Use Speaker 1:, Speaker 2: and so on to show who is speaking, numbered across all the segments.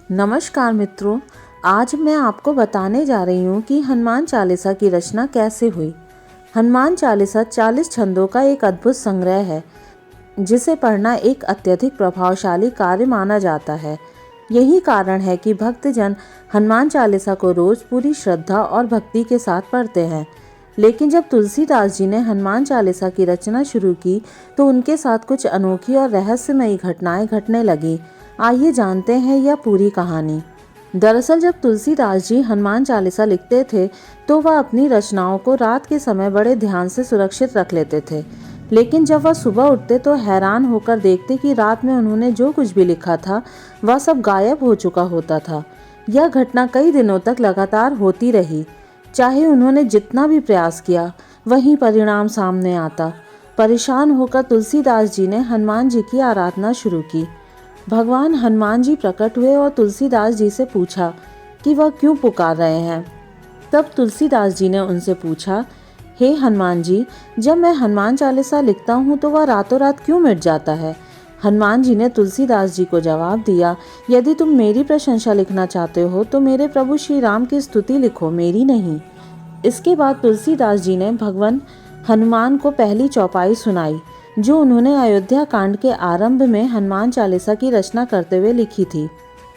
Speaker 1: नमस्कार मित्रों, आज मैं आपको बताने जा रही हूँ कि हनुमान चालीसा की रचना कैसे हुई। हनुमान चालीसा 40 छंदों का एक अद्भुत संग्रह है, जिसे पढ़ना एक अत्यधिक प्रभावशाली कार्य माना जाता है। यही कारण है कि भक्तजन हनुमान चालीसा को रोज पूरी श्रद्धा और भक्ति के साथ पढ़ते हैं। लेकिन जब तुलसीदास जी ने हनुमान चालीसा की रचना शुरू की तो उनके साथ कुछ अनोखी और रहस्यमयी घटनाएं घटने लगी। आइए जानते हैं यह पूरी कहानी। दरअसल जब तुलसीदास जी हनुमान चालीसा लिखते थे तो वह अपनी रचनाओं को रात के समय बड़े ध्यान से सुरक्षित रख लेते थे। लेकिन जब वह सुबह उठते तो हैरान होकर देखते कि रात में उन्होंने जो कुछ भी लिखा था वह सब गायब हो चुका होता था। यह घटना कई दिनों तक लगातार होती रही। चाहे उन्होंने जितना भी प्रयास किया, वही परिणाम सामने आता। परेशान होकर तुलसीदास जी ने हनुमान जी की आराधना शुरू की। भगवान हनुमान जी प्रकट हुए और तुलसीदास जी से पूछा कि वह क्यों पुकार रहे हैं। तब तुलसीदास जी ने उनसे पूछा, हे हनुमान जी, जब मैं हनुमान चालीसा लिखता हूँ तो वह रातों रात क्यों मिट जाता है। हनुमान जी ने तुलसीदास जी को जवाब दिया, यदि तुम मेरी प्रशंसा लिखना चाहते हो तो मेरे प्रभु श्री राम की स्तुति लिखो, मेरी नहीं। इसके बाद तुलसीदास जी ने भगवान हनुमान को पहली चौपाई सुनाई, जो उन्होंने अयोध्या कांड के आरंभ में हनुमान चालीसा की रचना करते हुए लिखी थी।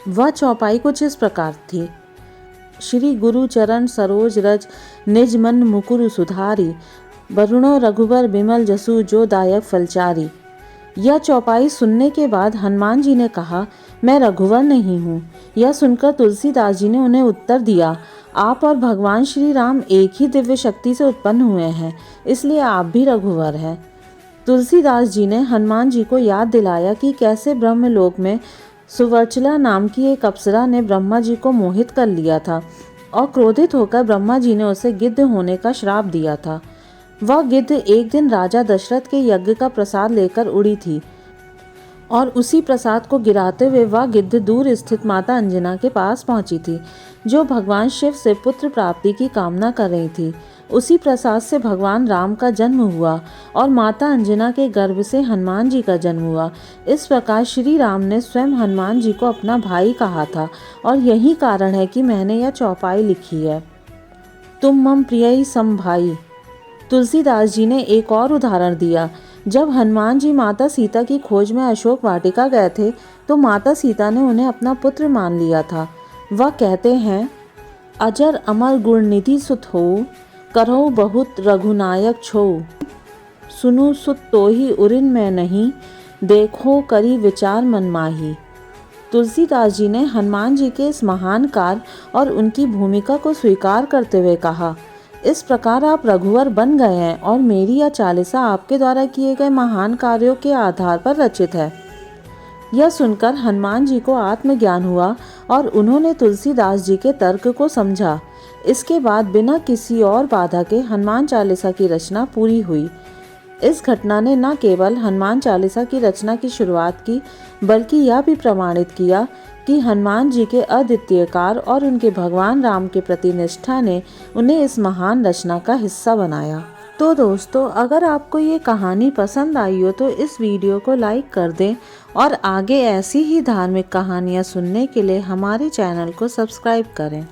Speaker 1: वह चौपाई कुछ इस प्रकार थी। श्री गुरु चरण सरोज रज, निज मन मुकुरु सुधारी, वरुणो रघुवर बिमल जसु, जो दायक फलचारी। यह चौपाई सुनने के बाद हनुमान जी ने कहा, मैं रघुवर नहीं हूँ। यह सुनकर तुलसीदास जी ने उन्हें उत्तर दिया, आप और भगवान श्री राम एक ही दिव्य शक्ति से उत्पन्न हुए हैं, इसलिए आप भी रघुवर हैं। तुलसीदास जी ने हनुमान जी को याद दिलाया कि कैसे ब्रह्मलोक में सुवर्चला नाम की एक अप्सरा ने ब्रह्मा जी को मोहित कर लिया था और क्रोधित होकर ब्रह्मा जी ने उसे गिद्ध होने का श्राप दिया था। वह गिद्ध एक दिन राजा दशरथ के यज्ञ का प्रसाद लेकर उड़ी थी और उसी प्रसाद को गिराते हुए वह गिद्ध दूर स्थित माता अंजना के पास पहुंची थी, जो भगवान शिव से पुत्र प्राप्ति की कामना कर रही थी। उसी प्रसाद से भगवान राम का जन्म हुआ और माता अंजना के गर्भ से हनुमान जी का जन्म हुआ। इस प्रकार श्री राम ने स्वयं हनुमान जी को अपना भाई कहा था और यही कारण है कि मैंने यह चौपाई लिखी है, तुम मम प्रिय सम भाई। तुलसीदास जी ने एक और उदाहरण दिया। जब हनुमान जी माता सीता की खोज में अशोक वाटिका गए थे तो माता सीता ने उन्हें अपना पुत्र मान लिया था। वह कहते हैं, अजर अमर गुणनिधि सुत हो, करहु बहुत रघुनायक छो, सुनु सुत तोहि उरिन में नहीं, देखो करी विचार मन माही। तुलसीदास जी ने हनुमान जी के इस महान कार्य और उनकी भूमिका को स्वीकार करते हुए कहा, इस प्रकार आप रघुवर बन गए हैं और मेरी यह चालीसा आपके द्वारा किए गए महान कार्यों के आधार पर रचित है। यह सुनकर हनुमान जी को आत्मज्ञान हुआ और उन्होंने तुलसीदास जी के तर्क को समझा। इसके बाद बिना किसी और बाधा के हनुमान चालीसा की रचना पूरी हुई। इस घटना ने न केवल हनुमान चालीसा की रचना की शुरुआत की, बल्कि यह भी प्रमाणित किया कि हनुमान जी के अद्वितीय कार्य और उनके भगवान राम के प्रति निष्ठा ने उन्हें इस महान रचना का हिस्सा बनाया। तो दोस्तों, अगर आपको ये कहानी पसंद आई हो तो इस वीडियो को लाइक कर दें और आगे ऐसी ही धार्मिक कहानियाँ सुनने के लिए हमारे चैनल को सब्सक्राइब करें।